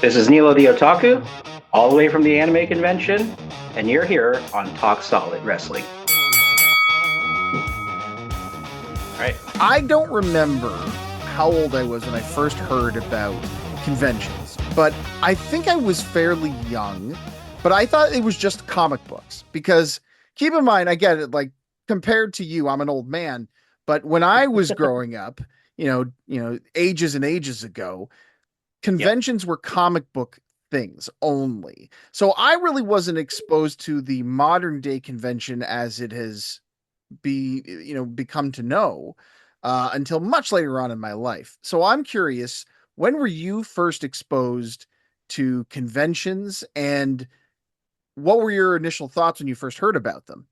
This is Nilo The Otaku, all the way from the anime convention, and you're here on Talk Solid Wrestling. All right. I don't remember how old I was when I first heard about conventions, but I think I was fairly young. But I thought it was just comic books because keep in mind, I get it, like compared to you, I'm an old man. But when I was growing up, ages and ages ago, Yeah. conventions were comic book things only. So I really wasn't exposed to the modern day convention as it has become to know until much later on in my life. So I'm curious, when were you first exposed to conventions, and what were your initial thoughts when you first heard about them?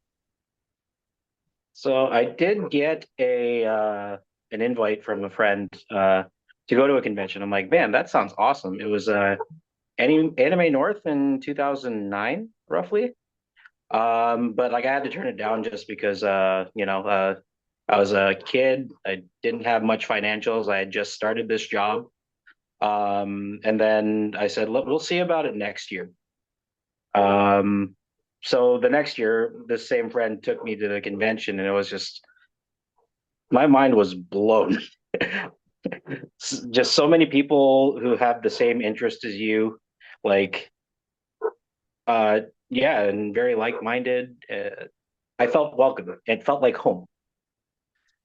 So I did get a an invite from a friend to go to a convention. I'm like, man, that sounds awesome. It was Anime North in 2009, roughly. But like I had to turn it down just because I was a kid. I didn't have much financials. I had just started this job. And then I said, look, we'll see about it next year. Um, so the next year, this same friend took me to the convention, and it was just my mind was blown. Just so many people who have the same interest as you, like, uh, yeah, and very like-minded. I felt welcome. It felt like home.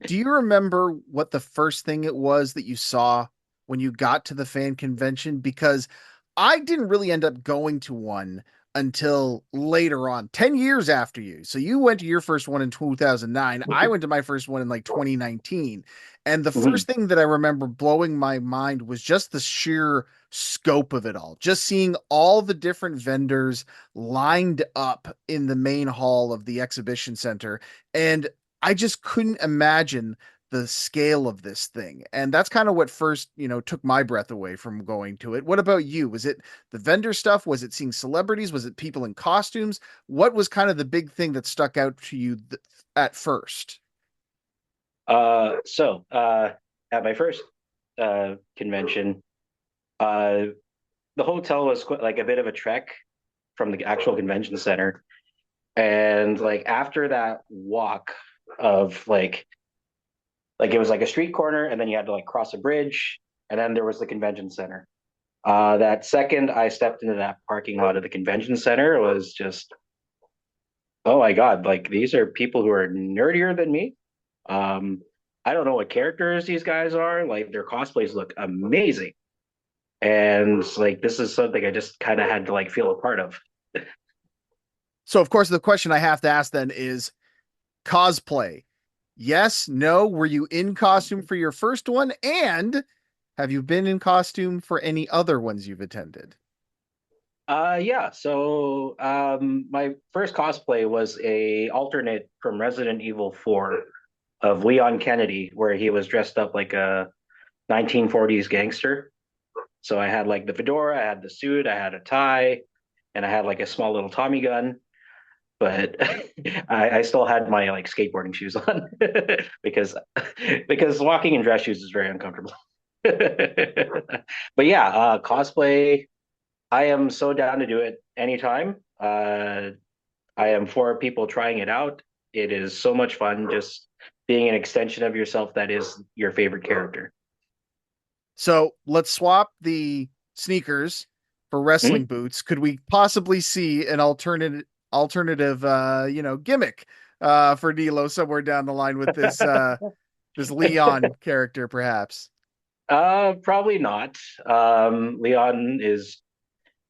Do you remember what the first thing it was that you saw when you got to the fan convention? Because I didn't really end up going to one until later on, 10 years after you. So you went to your first one in 2009. I went to my first one in like 2019. And the Mhm. first thing that I remember blowing my mind was just the sheer scope of it all. Just seeing all the different vendors lined up in the main hall of the exhibition center. And I just couldn't imagine the scale of this thing. And that's kind of what first, took my breath away from going to it. What about you? Was it the vendor stuff? Was it seeing celebrities? Was it people in costumes? What was kind of the big thing that stuck out to you at first? So at my first convention, uh, the hotel was like a bit of a trek from the actual convention center. And like after that walk of like it was like a street corner, and then you had to like cross a bridge, and then there was the convention center. That second I stepped into that parking lot of the convention center, it was just, oh my God, like these are people who are nerdier than me. Um, I don't know what characters these guys are. Like their cosplays look amazing. And like this is something I just kind of had to like feel a part of. So, of course, the question I have to ask then is cosplay. Yes, no. Were you in costume for your first one? And have you been in costume for any other ones you've attended? Yeah, so my first cosplay was a alternate from Resident Evil 4 of Leon Kennedy, where he was dressed up like a 1940s gangster. So I had like the fedora, I had the suit, I had a tie, and I had like a small little Tommy gun. But I still had my like skateboarding shoes on because because walking in dress shoes is very uncomfortable. But yeah, cosplay. I am so down to do it anytime. I am for people trying it out. It is so much fun just being an extension of yourself that is your favorite character. So let's swap the sneakers for wrestling Mhm. boots. Could we possibly see an alternative gimmick for D'Lo somewhere down the line with this Leon character, perhaps? Probably not. Leon is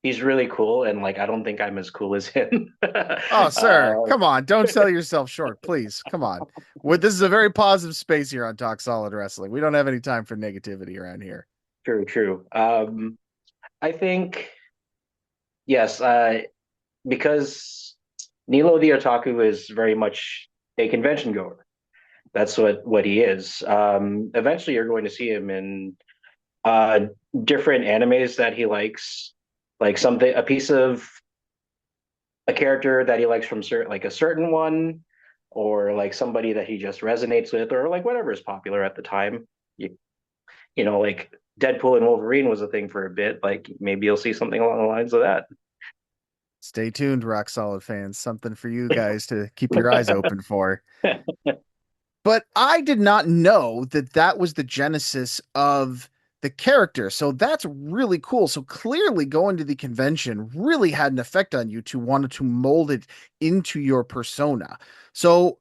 he's really cool, and like I don't think I'm as cool as him. Oh, sir, come on, don't sell yourself short, please. Come on. This is a very positive space here on Talk Solid Wrestling. We don't have any time for negativity around here. True, true. I think yes, because Nilo the Otaku is very much a convention goer. That's what he is. Eventually, you're going to see him in uh, different animes that he likes, like something, a piece of a character that he likes from like a certain one, or like somebody that he just resonates with, or like whatever is popular at the time. You, you know, like Deadpool and Wolverine was a thing for a bit. Like maybe you'll see something along the lines of that. Stay tuned, Rock Solid fans. Something for you guys to keep your eyes open for. But I did not know that that was the genesis of the character. So that's really cool. So clearly going to the convention really had an effect on you to want to mold it into your persona. So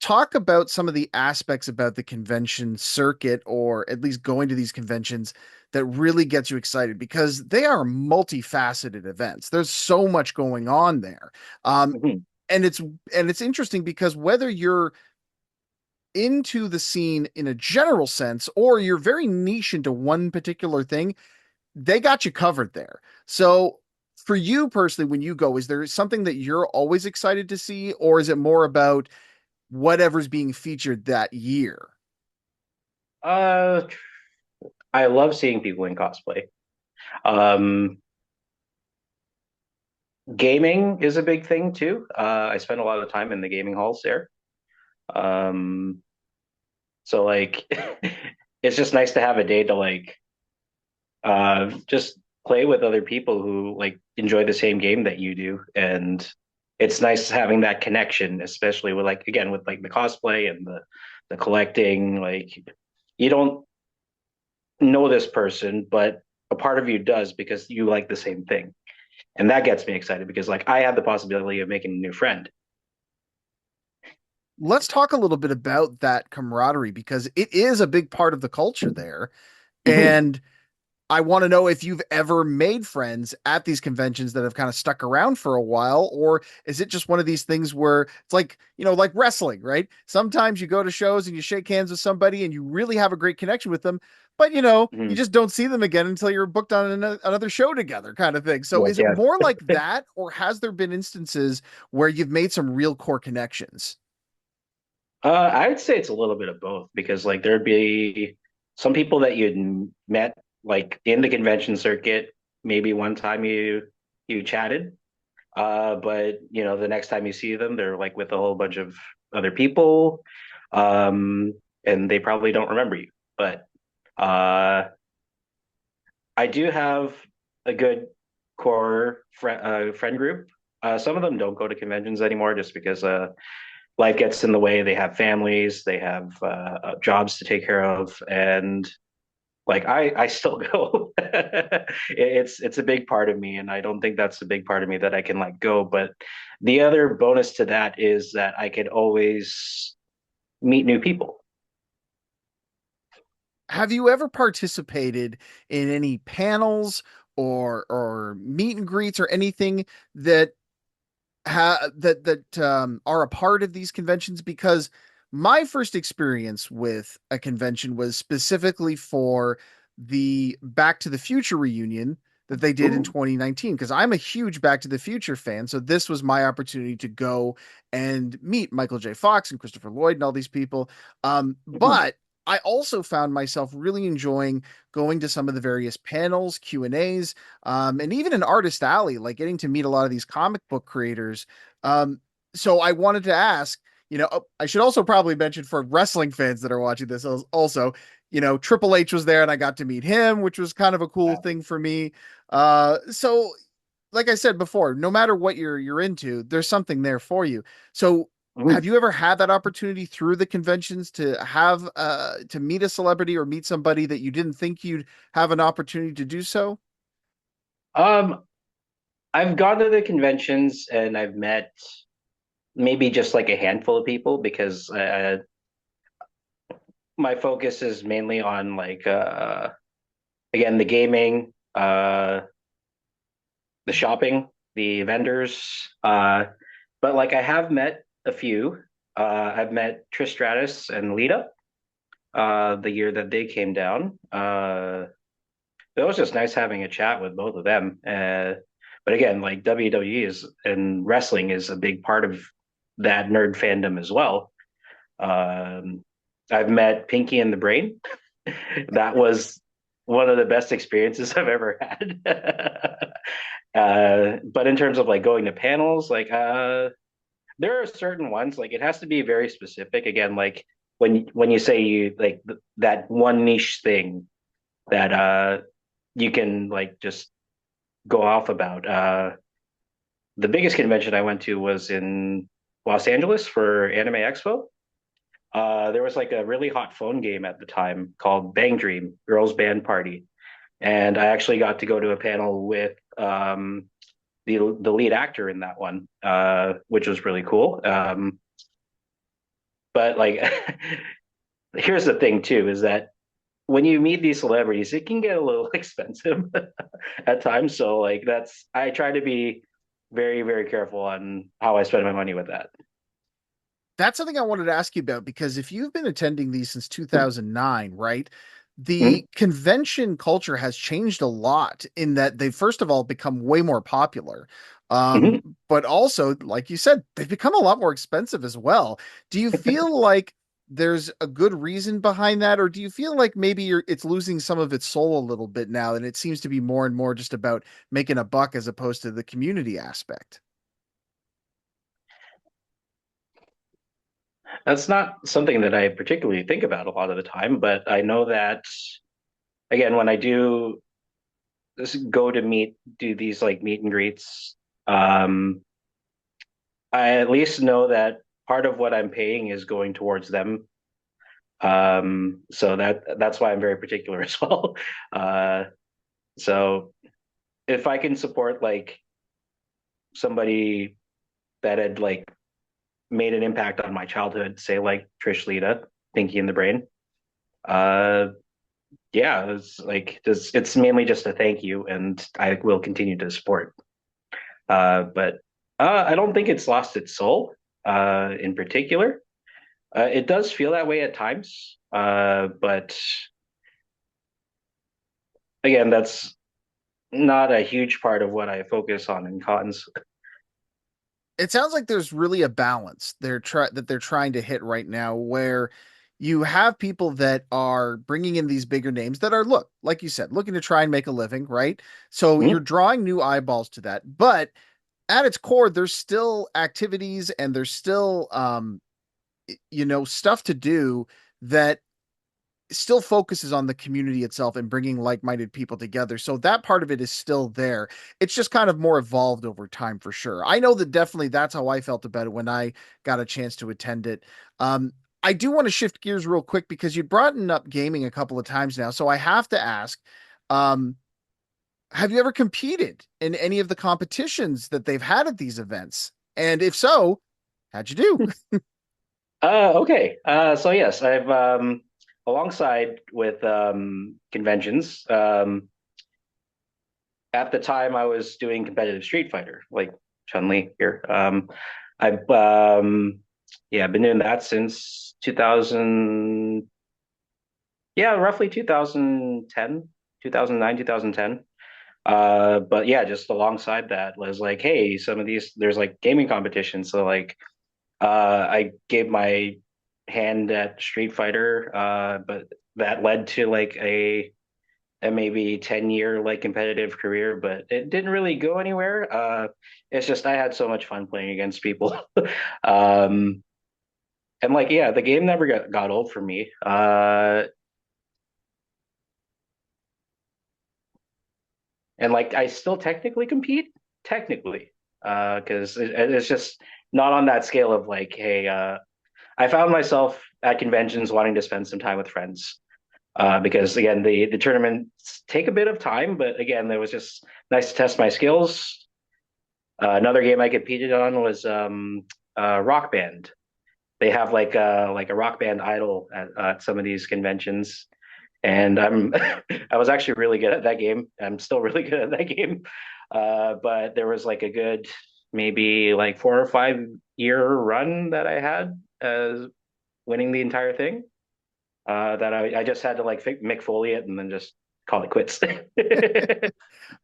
talk about some of the aspects about the convention circuit, or at least going to these conventions, that really gets you excited, because they are multifaceted events. There's so much going on there. Um, Mhm. and it's interesting because whether you're into the scene in a general sense or you're very niche into one particular thing, they got you covered there. So for you personally, when you go, is there something that you're always excited to see, or is it more about whatever's being featured that year? Uh, I love seeing people in cosplay. Um, Gaming is a big thing too. I spend a lot of time in the gaming halls there. Um, so like, it's just nice to have a day to like just play with other people who like enjoy the same game that you do, and it's nice having that connection, especially with like again with like the cosplay and the collecting. Like you don't know this person, but a part of you does because you like the same thing, and that gets me excited because like I have the possibility of making a new friend. Let's talk a little bit about that camaraderie, because it is a big part of the culture there. Mhm, And I want to know if you've ever made friends at these conventions that have kind of stuck around for a while, or is it just one of these things where it's like, like wrestling, right? Sometimes you go to shows and you shake hands with somebody and you really have a great connection with them, but you mhm. just don't see them again until you're booked on another show together, kind of thing. So Yes, is it yes. more like that, or has there been instances where you've made some real core connections? I would say it's a little bit of both because like there'd be some people that you'd met like in the convention circuit, maybe one time you chatted, but the next time you see them, they're like with a whole bunch of other people, um, and they probably don't remember you. But uh, I do have a good core friend group. Some of them don't go to conventions anymore just because life gets in the way. They have families, they have jobs to take care of, and like I still go. It's a big part of me, and I don't think that's a big part of me that I can let go. But the other bonus to that is that I could always meet new people. Have you ever participated in any panels or meet and greets or anything that are a part of these conventions? Because my first experience with a convention was specifically for the Back to the Future reunion that they did in Ooh. 2019, because I'm a huge Back to the Future fan. So this was my opportunity to go and meet Michael J. Fox and Christopher Lloyd and all these people. Mhm. But I also found myself really enjoying going to some of the various panels, Q&As, and even an artist alley, like getting to meet a lot of these comic book creators. Um, so I wanted to ask, I should also probably mention for wrestling fans that are watching this also, Triple H was there and I got to meet him, which was kind of a cool thing for me. So like I said before, no matter what you're into, there's something there for you. So have Mhm. you ever had that opportunity through the conventions to have to meet a celebrity or meet somebody that you didn't think you'd have an opportunity to do so? Um, I've gone to the conventions and I've met maybe just like a handful of people because my focus is mainly on like again the gaming, the shopping, the vendors. But like I have met a few. I've met Trish Stratus and Lita the year that they came down. It was just nice having a chat with both of them. But again, like WWE is and wrestling is a big part of that nerd fandom as well. Um, I've met Pinky and the Brain. That was one of the best experiences I've ever had. But in terms of like going to panels, like there are certain ones like it has to be very specific. Again, like when you say you like that one niche thing, that you can like just go off about. The biggest convention I went to was in Los Angeles for Anime Expo. There was like a really hot phone game at the time called Bang Dream Girls Band Party, and I actually got to go to a panel with the lead actor in that one, which was really cool. But like, here's the thing too, is that when you meet these celebrities, it can get a little expensive at times. So like I try to be very, very careful on how I spend my money with that. That's something I wanted to ask you about because if you've been attending these since 2009, right? Mhm, The convention culture has changed a lot in that they've first of all become way more popular. mhm. But also, like you said, they've become a lot more expensive as well. Do you feel like there's a good reason behind that, or do you feel like maybe it's losing some of its soul a little bit now, and it seems to be more and more just about making a buck as opposed to the community aspect? That's not something that I particularly think about a lot of the time, but I know that again, when I do go to do these like meet and greets, um, I at least know that part of what I'm paying is going towards them. So that's why I'm very particular as well. Uh, so if I can support like somebody that had like made an impact on my childhood, say like Trish Lita, Pinky and the Brain, uh, yeah, it's mainly just a thank you, and I will continue to support. But I don't think it's lost its soul. In particular, it does feel that way at times. But again, that's not a huge part of what I focus on in cons. It sounds like there's really a balance they're trying to hit right now where you have people that are bringing in these bigger names that are look like you said looking to try and make a living, right? So you're Mhm. drawing new eyeballs to that, but at its core there's still activities and there's still stuff to do that still focuses on the community itself and bringing like-minded people together. So that part of it is still there. It's just kind of more evolved over time for sure. I know that definitely that's how I felt about it when I got a chance to attend it. I do want to shift gears real quick because you brought up gaming a couple of times now. So I have to ask, um, have you ever competed in any of the competitions that they've had at these events? And if so, how'd you do? Okay. So yes, I've alongside with conventions. At the time, I was doing competitive Street Fighter, like Chun-Li here. I've yeah, been doing that since 2000. Yeah, roughly 2010, 2009, 2010. But yeah, just alongside that was like, hey, some of these there's like gaming competitions. So like I gave my hand at Street Fighter, but that led to like a maybe 10-year like competitive career, but it didn't really go anywhere. It's just I had so much fun playing against people. um, and like yeah, the game never got old for me. And like I still technically compete, technically, because it's just not on that scale of like, hey, I found myself at conventions wanting to spend some time with friends. Because again, the tournaments take a bit of time, but again, it was just nice to test my skills. Another game I competed on was Rock Band. They have like a Rock Band idol at some of these conventions, and I was actually really good at that game. I'm still really good at that game. But there was like a good maybe like 4 or 5 year run that I had as winning the entire thing. That I just had to like Mick Foley it and then just call it quits.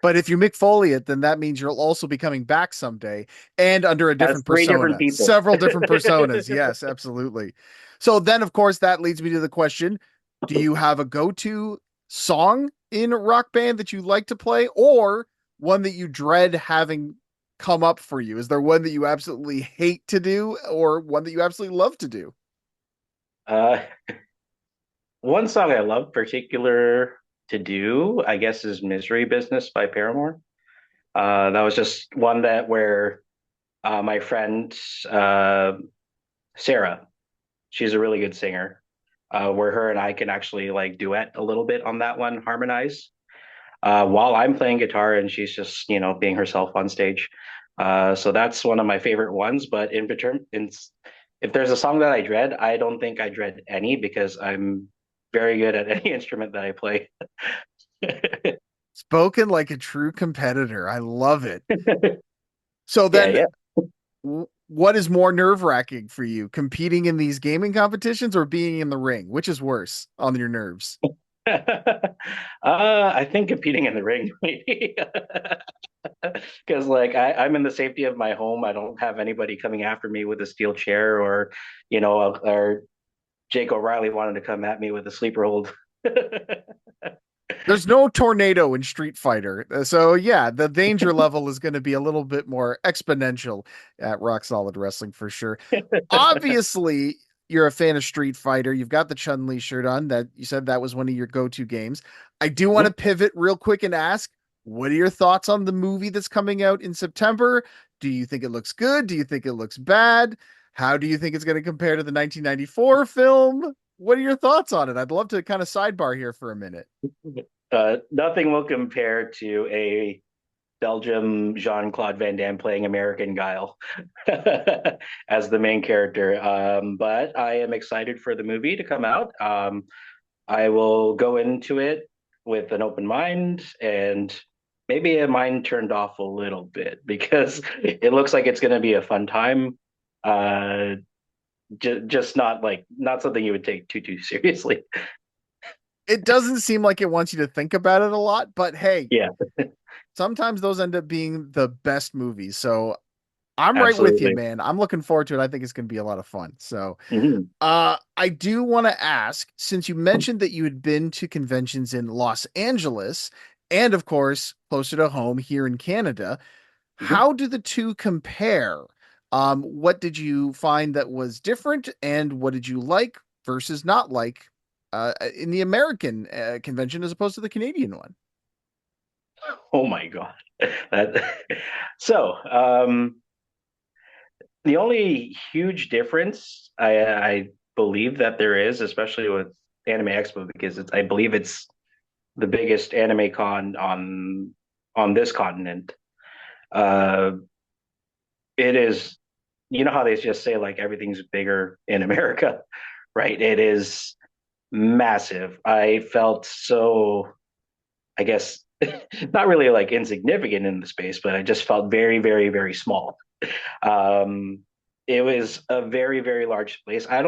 But if you Mick Foley it, then that means you'll also be coming back someday and under a As different three different persona, people. several different personas. Yes, absolutely. So then, of course, that leads me to the question: do you have a go-to song in Rock Band that you like to play, or one that you dread having come up for you? Is there one that you absolutely hate to do, or one that you absolutely love to do? Uh, One song I love particular. to do, I guess, is Misery Business by Paramore. That was just one that where my friend uh, Sarah, she's a really good singer, where her and I can actually like duet a little bit on that one, harmonize, while I'm playing guitar and she's just, being herself on stage. So that's one of my favorite ones. But if there's a song that I dread, I don't think I dread any because I'm very good at any instrument that I play. Spoken like a true competitor. I love it. So Yeah, then, yeah. what is more nerve-wracking for you, competing in these gaming competitions or being in the ring? Which is worse on your nerves? I think competing in the ring, maybe. Because like I'm in the safety of my home. I don't have anybody coming after me with a steel chair or Jake O'Reilly wanted to come at me with a sleeper hold. There's no tornado in Street Fighter. So yeah, the danger level is going to be a little bit more exponential at Rock Solid Wrestling for sure. Obviously, you're a fan of Street Fighter. You've got the Chun-Li shirt on that you said that was one of your go-to games. I do want to pivot real quick and ask, what are your thoughts on the movie that's coming out in September? Do you think it looks good? Do you think it looks bad? How do you think it's going to compare to the 1994 film? What are your thoughts on it? I'd love to kind of sidebar here for a minute. Nothing will compare to a Belgium Jean-Claude Van Damme playing American Guile as the main character. But I am excited for the movie to come out. I will go into it with an open mind and maybe a mind turned off a little bit because it looks like it's going to be a fun time. Uh, just not something you would take too seriously. It doesn't seem like it wants you to think about it a lot, but hey, Yeah, sometimes those end up being the best movies. So I'm right with you, absolutely. man. I'm looking forward to it. I think it's going to be a lot of fun. So, Mhm. I do want to ask, since you mentioned that you had been to conventions in Los Angeles and, of course, closer to home here in Canada, Mhm. how do the two compare? What did you find that was different, and what did you like versus not like in the American convention as opposed to the Canadian one? Oh my God. That, so, the only huge difference I believe that there is, especially with Anime Expo, because I believe it's the biggest anime con on this continent. Uh, it is, how they just say like everything's bigger in America, right? It is massive. I felt so, I guess, not really like insignificant in the space, but I just felt very, very, very small. Um, it was a very, very large space. I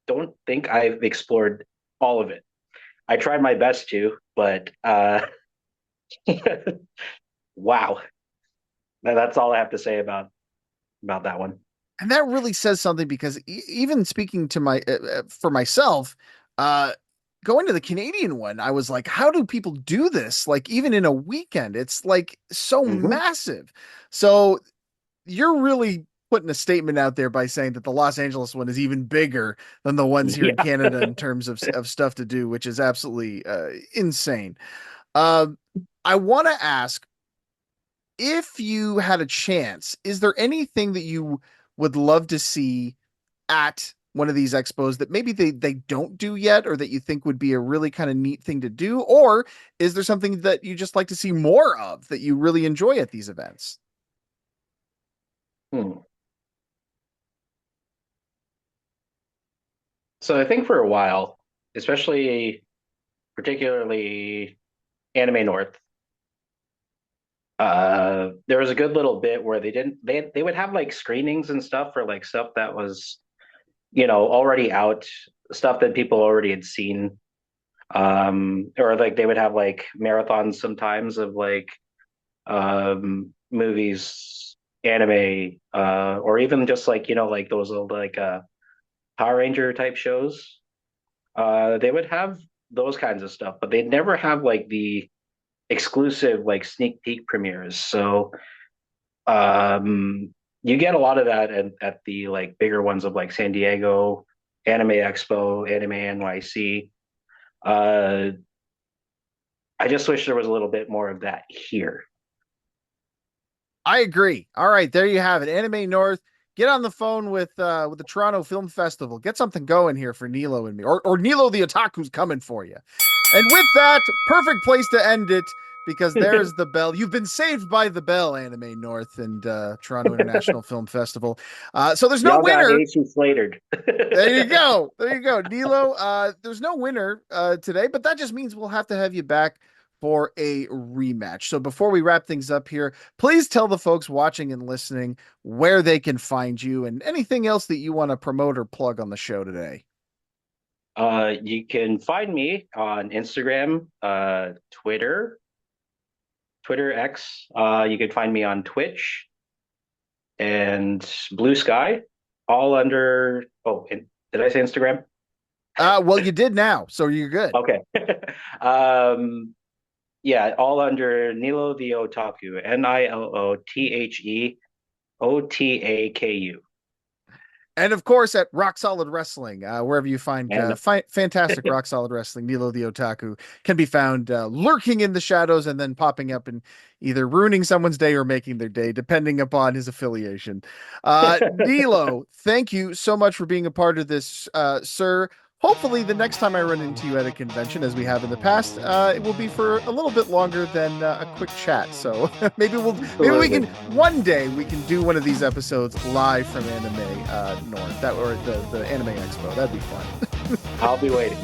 don't think I've explored all of it. I tried my best to, but wow, that's all I have to say about that one. And that really says something because even speaking to my for myself, uh going to the Canadian one, I was like, how do people do this? Like even in a weekend, it's like so Hmm. massive. So you're really putting a statement out there by saying that the Los Angeles one is even bigger than the ones here in Yeah. Canada in terms of stuff to do, which is absolutely insane. Um, I want to ask, if you had a chance, is there anything that you would love to see at one of these expos that maybe they don't do yet, or that you think would be a really kind of neat thing to do? Or is there something that you just like to see more of that you really enjoy at these events? Hmm. So I think for a while, especially particularly Anime North, there was a good little bit where they would have like screenings and stuff for like stuff that was already out, stuff that people already had seen. Or like they would have like marathons sometimes of like movies, anime, or even just like like those old like Power Ranger type shows. They would have those kinds of stuff, but they'd never have like the exclusive like sneak peek premieres. So you get a lot of that at the like bigger ones of like San Diego, Anime Expo, Anime NYC. Uh, I just wish there was a little bit more of that here. I agree. All right, there you have it. Anime North. Get on the phone with the Toronto Film Festival. Get something going here for Nilo and me, or Nilo the Otaku's coming for you. And with that, perfect place to end it because there's the bell. You've been saved by the bell, Anime North and Toronto International Film Festival. So there's no Y'all got winner. AC Slatered. There you go. There you go. Nilo, there's no winner today, but that just means we'll have to have you back for a rematch. So before we wrap things up here, please tell the folks watching and listening where they can find you and anything else that you want to promote or plug on the show today. You can find me on Instagram, Twitter X. You can find me on Twitch and Blue Sky, all under. Oh, did I say Instagram? Well, you did now, so you're good. Okay. um, yeah, all under Nilo the Otaku, NILOTHEOTAKU. And of course, at Rock Solid Wrestling, wherever you find And fantastic Rock Solid Wrestling, Nilo the Otaku can be found lurking in the shadows and then popping up and either ruining someone's day or making their day, depending upon his affiliation. Nilo, thank you so much for being a part of this, sir. Hopefully, the next time I run into you at a convention, as we have in the past, it will be for a little bit longer than a quick chat. So maybe we can absolutely. one day we can do one of these episodes live from Anime North, that or the Anime Expo. That'd be fun. I'll be waiting.